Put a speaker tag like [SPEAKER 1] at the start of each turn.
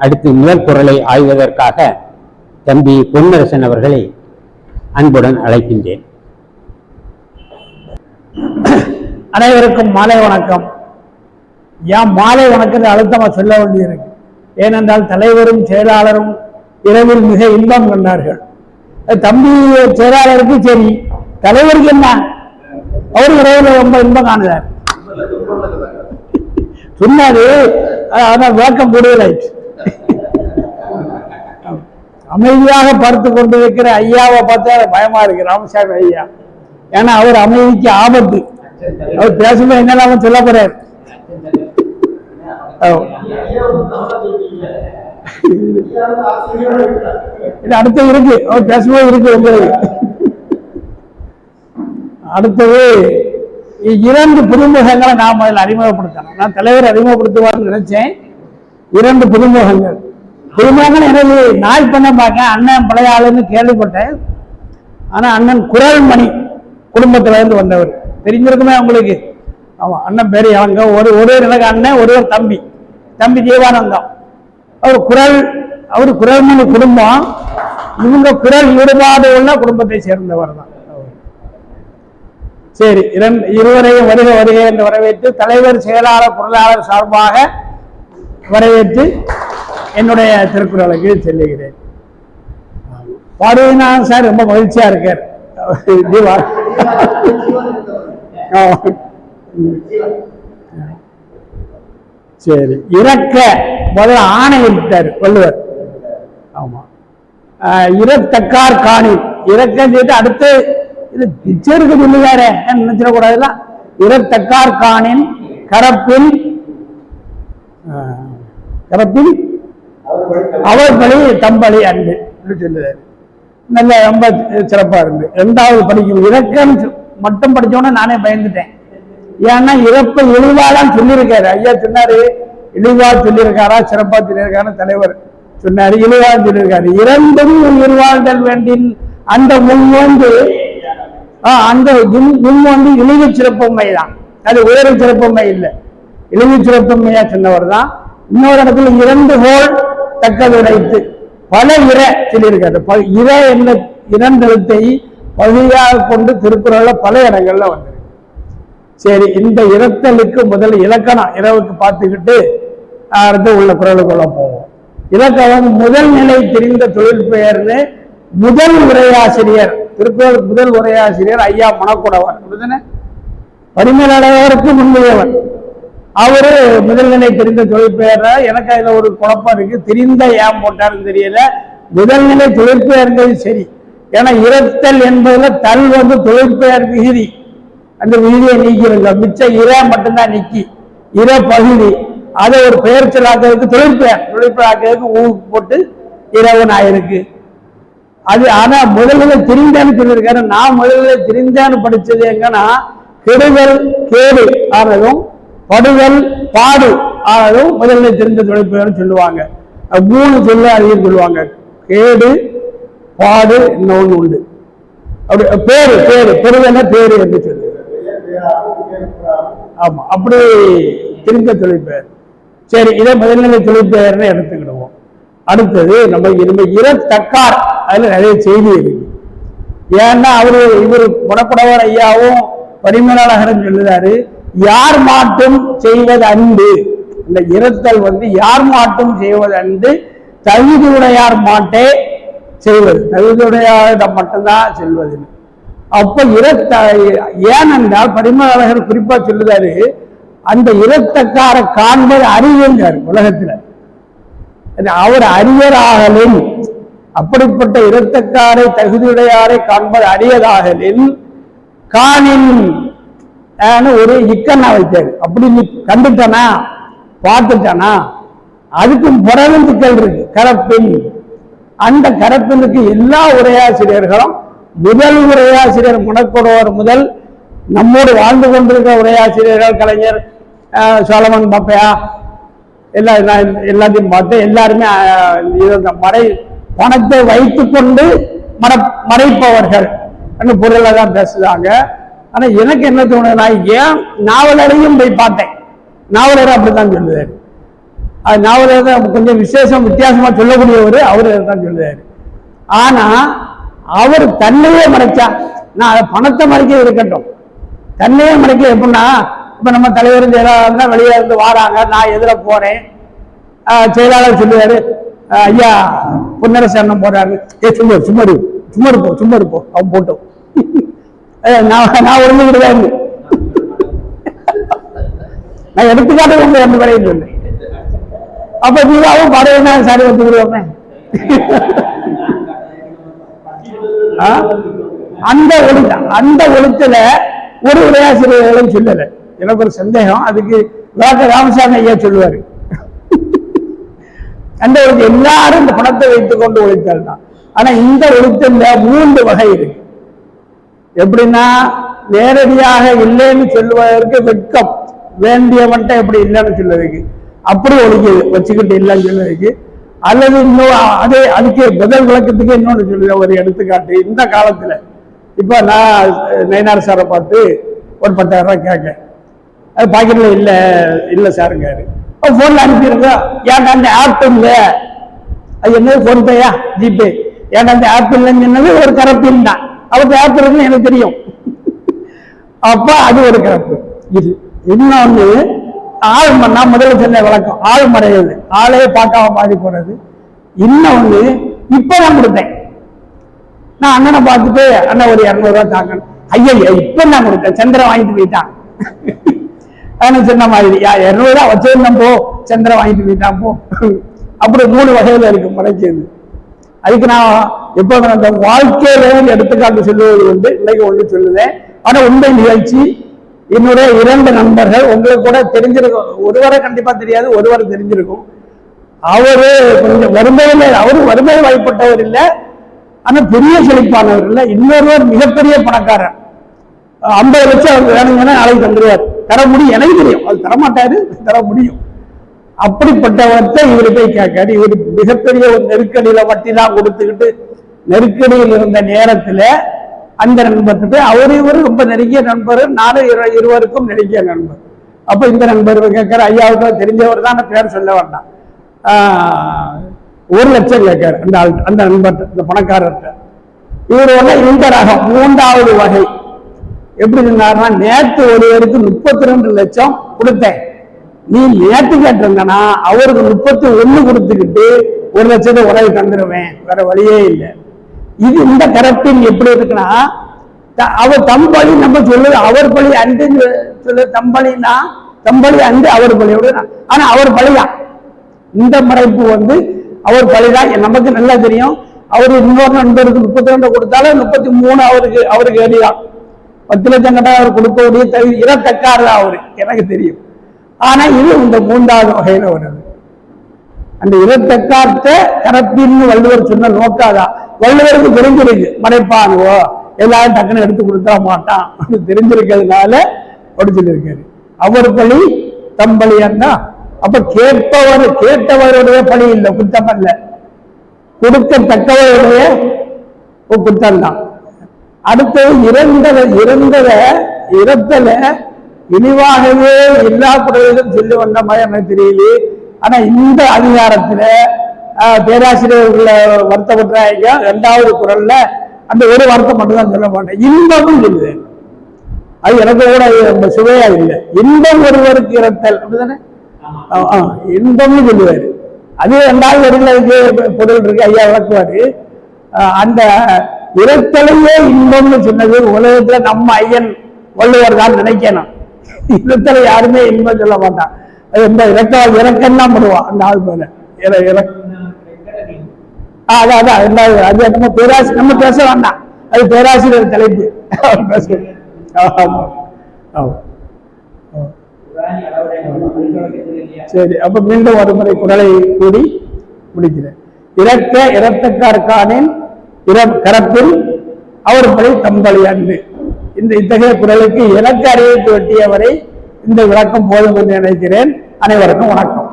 [SPEAKER 1] அடுத்து முதல் குரலை ஆய்வதற்காக தம்பி பொன்னரசன் அவர்களை அன்புடன் அழைக்கின்றேன்.
[SPEAKER 2] அனைவருக்கும் மாலை வணக்கம். ஏன் மாலை வணக்கத்தை அழுத்தமா சொல்ல வேண்டியிருக்கு? ஏனென்றால் தலைவரும் செயலாளரும் இரவில் மிக இன்பம் கண்டார்கள். தம்பி செயலாளருக்கு சரி, தலைவருக்கு என்ன, அவரு இரவில் ரொம்ப இன்பம் காணுறார் சொன்னாரு. ஆனால் வேக்கம் கூடுதலாயிடுச்சு. அமைதியாக பார்த்து கொண்டு இருக்கிற ஐயாவை பார்த்தா பயமா இருக்கு, ராமசாமி ஐயா. ஏன்னா அவர் அமைதிக்கு ஆபத்து. அவர் பேசும்போது என்னெல்லாம் சொல்ல போறார். அடுத்து இருக்கு, அவர் பேசும்போது இருக்கு உங்களுக்கு. அடுத்தது இரண்டு புதுமுகங்களை நாம் அதில் அறிமுகப்படுத்தணும். நான் தலைவர் அறிமுகப்படுத்துவார்னு நினைச்சேன். இரண்டு புதுமுகங்கள். புதுமுகங்கள் எனக்கு நாள் பண்ண பார்க்க அண்ணன் பழைய ஆளுன்னு கேள்விப்பட்டேன். ஆனா அண்ணன் குரல்மணி குடும்பத்துல இருந்து வந்தவர், தெரிஞ்சிருக்குமே உங்களுக்கு. ஆமா, அண்ணன் பேரு அவங்க ஒருவர் எனக்கு அண்ணன், ஒருவர் தம்பி ஜீவானந்தம். அவர் குரல்மணி குடும்பம். இவங்க குரல் ஈடுபாடு உள்ள குடும்பத்தை சேர்ந்தவர் தான். சரி, இருவரையும் வருக வருக என்று வரவேற்று தலைவர் செயலாளர் பொருளாளர் சார்பாக வரவேற்று என்னுடைய திருக்குறளுக்கு செல்லுகிறேன். பாடுவதனால சார் ரொம்ப மகிழ்ச்சியா இருக்கார். சரி, இறக்க முதல்ல ஆணையிட்டார் வள்ளுவர். ஆமா, இறத்தக்கார் காணி இறக்கம் செய்து அடுத்து இது பிச்சருக்கு சொல்லுவாரு நினைச்சிடக்கூடாதுல. இறத்தக்கார் காணின் கரப்பில் அவர் பலி தம்பளி அன்பு சொல்லுவாரு. நல்ல ரொம்ப சிறப்பா இருந்து. இரண்டாவது படிக்கும் இறக்கம் மட்டும் படிச்சோன்னா நானே பயந்துட்டேன். ஏன்னா இறப்பை இழிவாதான் சொல்லியிருக்காரு ஐயா. சொன்னாரு இழிவா சொல்லியிருக்காரா சிறப்பா சொல்லியிருக்காரு தலைவர் சொன்னாரு. இழிவா சொல்லியிருக்காரு. இறந்தும் உயிர்வாழ்தல் வேண்டின் அந்த முன்வந்து இழிவு சிறப்புமை தான். அது உயர்வு சிறப்புமை இல்லை, இழிவு சிறப்புமையா சொன்னவர் தான். இன்னொரு இடத்துல இரண்டுகோள் தக்கது உடைத்து பல இர சொல்லியிருக்காரு. இர என்ன இரண்டெழுத்தை பகுதியாக கொண்டு திருக்குறள்ல பல இடங்கள்ல வந்திருக்கு. சரி, இந்த இரத்தலுக்கு முதல் இலக்கணம் இரவுக்கு பார்த்துக்கிட்டு அடுத்து உள்ள குறளுக்குள்ள போவோம். இலக்கணம் முதல் நிலை தெரிந்த தொழில் பெயர்னு முதல் உரையாசிரியர், திருக்குறள் முதல் உரையாசிரியர் ஐயா மணக்குடவர். பரிமேலழகருக்கு முன்மையவர். அவரு முதல்நிலை தெரிந்த தொழிற்பெயர். எனக்கு அதுல ஒரு குழப்பம் இருக்கு, தெரிந்த ஏன் போட்டாருன்னு தெரியல. முதல்நிலை தொழிற்பெயர்ந்தது சரி. ஏன்னா இரத்தல் என்பதுல தல் தொழிற்பெயர் விகுதி, அந்த விகுதியை நீக்கிருங்க. மிச்ச இர மட்டும்தான் நீக்கி இர பகுதி. அதை ஒரு பெயர் சொல்லாக்கிறதுக்கு தொழிற்பெயர் ஆக்கிறதுக்கு ஊ போட்டு இரவன் ஆயிருக்கு. அது ஆனா முதல்நிலை தெரிந்தான்னு சொல்லியிருக்காரு. நான் முதல்நிலை தெரிந்தான்னு படிச்சது எங்கன்னா கெடுதல் கேடு ஆனதும் படுதல் பாடு ஆனதும் முதல்நிலை தெரிந்த தொழிற்பெயர்னு சொல்லுவாங்க. மூணு சொல்ல அதிகம் சொல்லுவாங்க. கேடு பாடு இன்னொன்று உண்டு. அப்படி பேரு பெருதன பேரு என்று சொல்லு. ஆமா, அப்படி தெரிந்த தொழிற்பெயர். சரி, இதை முதல்நிலை தொழிற்பெயர்னு எடுத்துக்கிடுவோம். அடுத்தது நம்ம இறத்தக்கார், அதுல நிறைய செய்தி இருக்கு. ஏன்னா இவர் குணக்குடவர் ஐயாவும் பரிமேலழகரும் சொல்லுறாரு, யார் மாட்டும் செய்வது அன்பு. இந்த இரத்தல் யார் மாட்டும் செய்வது அன்பு, தகுதியுடையார் மாட்டே செய்வது, தகுதியுடையாரிடம் மட்டும்தான் செல்வது. அப்ப ஏனென்றால் பரிமேலழகர் குறிப்பா சொல்லுறாரு, அந்த இரத்தக்கார காண்பது அறிவுங்கார் உலகத்துல. அவர் அறியராகலின், அப்படிப்பட்ட இரத்தக்காரை தகுதியுடையாரை காண்பது அறியதாகலின் காணின் ஒரு இக்கண்ணா வைத்தாரு. அப்படி நீ கண்டுட்டானா பார்த்துட்டானா அதுக்கும் புறவும் சிக்கல் இருக்கு. கரப்பின், அந்த கரப்பினுக்கு எல்லா உரையாசிரியர்களும் முதல் உரையாசிரியர் முனக்குடவர் முதல் நம்மோடு வாழ்ந்து கொண்டிருக்கிற உரையாசிரியர்கள் கலைஞர் சோழமன் பாப்பையா எல்லாத்தையும் பார்த்து எல்லாருமே மறை பணத்தை வைத்துக் கொண்டு மறைப்பவர்கள் பொருளை தான் பேசுறாங்க. ஆனா எனக்கு என்ன தோணுதுன்னா, ஏன் நாவலரையும் போய் பார்த்தேன், நாவலர் அப்படித்தான் சொல்லுவாரு. நாவல் கொஞ்சம் வித்தியாசமா சொல்லக்கூடியவர் அவரு தான் சொல்லுவாரு. ஆனா அவர் தன்னையே மறைச்சா, நான் பணத்தை மறைக்க இருக்கட்டும், தன்னையே மறைக்க. எப்படின்னா, இப்ப நம்ம தலைவர் செயலாளர் வெளியே இருந்து வாராங்க, நான் எதிர போறேன், செயலாளர் சொல்லுவாரு, ஐயா பொன்னரசு அண்ணன் போறாரு, சும்மா இருப்போம் அவன் போட்டோம் நான் ஒழுங்குகிறேன், நான் எடுத்துக்காட்டு உங்க ரெண்டு வரையும் சொன்னேன். அப்ப நீங்களும் படையினா சாரி வந்துருவாங்க. அந்த ஒழுத்துல ஒரு உரையாசிரியர்களும் சொல்லல. எனக்கு ஒரு சந்தேகம், அதுக்கு ராமசாமி ஐயா சொல்லுவாரு. அந்த ஒழுத்து எல்லாரும் இந்த பணத்தை வைத்துக் கொண்டு ஒழித்தால் தான். ஆனா இந்த ஒழுத்துல 3 வகை இருக்கு. எப்படின்னா, நேரடியாக இல்லைன்னு சொல்லுவதற்கு வெட்கம், வேண்டியவன்ட்ட எப்படி இல்லைன்னு சொல்லுவதற்கு அப்படி ஒழிக்குது, வச்சுக்கிட்டு இல்லைன்னு சொல்லுவதற்கு. அல்லது இன்னும் அதுக்கு பதில் விளக்கத்துக்கு இன்னொன்று சொல்லுவேன். ஒரு எடுத்துக்காட்டு, இந்த காலத்துல இப்ப நான் நயினார் சாரை பார்த்து ஒரு 10,000 ரூபாய் கேட்க, அது பாக்கெட்ல இல்ல சாருங்காரு. போன்ல அனுப்பிடுங்க, ஏன்டா அந்த ஆப் இல்ல, அது என்னது போன் பேயா ஜிபே, ஏன்டா அந்த ஆப் இல்லைன்னு சொன்னது ஒரு கரப்பில் தான். அவருக்கு ஆப் இருக்குன்னு எனக்கு தெரியும். அப்ப அது ஒரு கரப்பு. இது இன்னொன்னு நான் முதல்ல சொன்ன விளக்கம், ஆள் மறையாது, ஆளே பார்க்காம மாறி போறது. இன்னொன்னு இப்ப நான் கொடுத்தேன், நான் அண்ணனை பார்த்துட்டு அண்ணன் ஒரு 200 ரூபாய் தாக்கணும், ஐயா இப்ப நான் கொடுத்தேன், சந்திரன் வாங்கிட்டு போயிட்டான். சொன்ன மாதிரி 200 ரூபாய் வச்சிருந்தோம், போ சந்திரன் வாங்கிட்டு போயிட்டான் போ. அப்படி 3 வகையில இருக்கு முறைக்கிறது. அதுக்கு நான் எப்ப அந்த வாழ்க்கையில எடுத்துக்காட்டு சொல்லுவது உண்டு, இன்னைக்கு ஒன்று சொல்லுவேன். ஆனா உண்மை நிகழ்ச்சி, என்னுடைய 2 நண்பர்கள், உங்களுக்கு கூட தெரிஞ்சிருக்கும், ஒருவரை கண்டிப்பா தெரியாது, ஒருவர் தெரிஞ்சிருக்கும். அவரு கொஞ்சம் வறுமையில, அவரு வறுமை வாய்ப்பட்டவர் இல்லை, ஆனா பெரிய செழிப்பானவர் இல்லை. இன்னொருவர் மிகப்பெரிய பணக்காரர், 50 லட்சம் அவருக்கு வேணுங்கன்னா நாளைக்கு தந்துருவார், தர முடியும், எனக்கு தெரியும், அது தரமாட்டாரு, தர முடியும். அப்படிப்பட்டவர்கிட்ட இவரு போய் கேட்காரு. இவர் மிகப்பெரிய ஒரு நெருக்கடியில வட்டிலாம் கொடுத்துக்கிட்டு நெருக்கடியில் இருந்த நேரத்துல அந்த நண்பர்கிட்ட இவரு ரொம்ப நெருங்கிய நண்பர், நானும் இருவருக்கும் நெருங்கிய நண்பர். அப்ப இந்த நண்பர் கேட்காரு, ஐயாவுக்கு தெரிஞ்சவர் தான், பேர் சொல்ல வேண்டாம், 1 லட்சம் கேட்காரு அந்த நண்பர்கிட்ட, இந்த பணக்காரர்கிட்ட. இவர் இந்த ரகம் 3வது வகை எப்படி சொன்னாருன்னா, நேற்று ஒருவருக்கு 32 லட்சம் கொடுத்தேன், நீ நேற்று கேட்டிருந்தனா அவருக்கு 31 கொடுத்துக்கிட்டு 1 லட்சத்தை உடனே தந்துருவேன், வேற வழியே இல்லை. இது இந்த கரப்பில் எப்படி இருக்குன்னா, அவர் தம்பளி நம்ம சொல்லுது, அவர் பழி அன்று சொல்லு, தம்பளினா தம்பளி அன்று அவர் பழியோடு, ஆனா அவர் பழிதான். இந்த மறைப்பு அவர் பழிதான். நமக்கு நல்லா தெரியும், அவரு இன்னொரு நண்பருக்கு 32 கொடுத்தாலும் 33 அவருக்கு எடிதான். 10 லட்சம் கட்டா அவர் கொடுக்கக்கூடிய இறத்தக்காரர் அவரு, எனக்கு தெரியும். ஆனா இது இந்த 3வது வகையில வருது. அந்த இறத்தக்கார்த்த கரப்பின்னு வள்ளுவர் சொன்ன நோக்காதான். வள்ளுவருக்கு தெரிஞ்சிருக்கு, மறைப்பானுவோ எல்லாரும் டக்குன்னு எடுத்து கொடுத்துட மாட்டான், தெரிஞ்சிருக்கிறதுனால சொல்லியிருக்காரு. அவர் பழி தம்பளி அண்ணா. அப்ப கேட்டவருடைய பழி இல்லை, குத்தம் அல்ல, கொடுக்கத்தக்கவருடைய குத்தம் தான். அடுத்தது இறத்தல இழிவாகவே எல்லா குறைகளும் சொல்லி வந்த மாதிரி எனக்கு தெரியல. ஆனா இந்த அதிகாரத்துல பேராசிரியர்களை வருத்தப்பட்டாங்க. 2வது குறள்ல அந்த ஒரு வார்த்தை மட்டும்தான் சொல்ல மாட்டேன், இன்பமும் சொல்லுது. அது எனக்கு கூட சுவையா இல்லை. இன்பம் ஒருவருக்கு இறத்தல் அப்படிதானே, இன்பம்னு சொல்லுவாரு. அது 2வது வரையில பொருள் இருக்கு, ஐயா விளக்குவாரு. அந்த இறத்தலையே இன்பம்னு சொன்னது உலகத்துல நம்ம ஐயன் வள்ளுவர் தான் நினைக்கணும். இறத்தலை யாருமே இன்பம் சொல்ல மாட்டான். இறக்கம் தான் பண்ணுவான் அந்த ஆள் மேல. அதான் நம்ம பேச வேண்டாம், அது பேராசிரியர் தலைப்பு. சரி, அப்ப மீண்டும் ஒரு முறை குறளை கூடி முடிக்கிறேன். இறத்தக்கார்கானின் கரப்பில் அவர் பழி தம்பளி அன்று. இத்தகைய குறளுக்கு எனக்கு அறிவித்து வெட்டியவரை இந்த விளக்கம் போதும் என்று நினைக்கிறேன். அனைவருக்கும் வணக்கம்.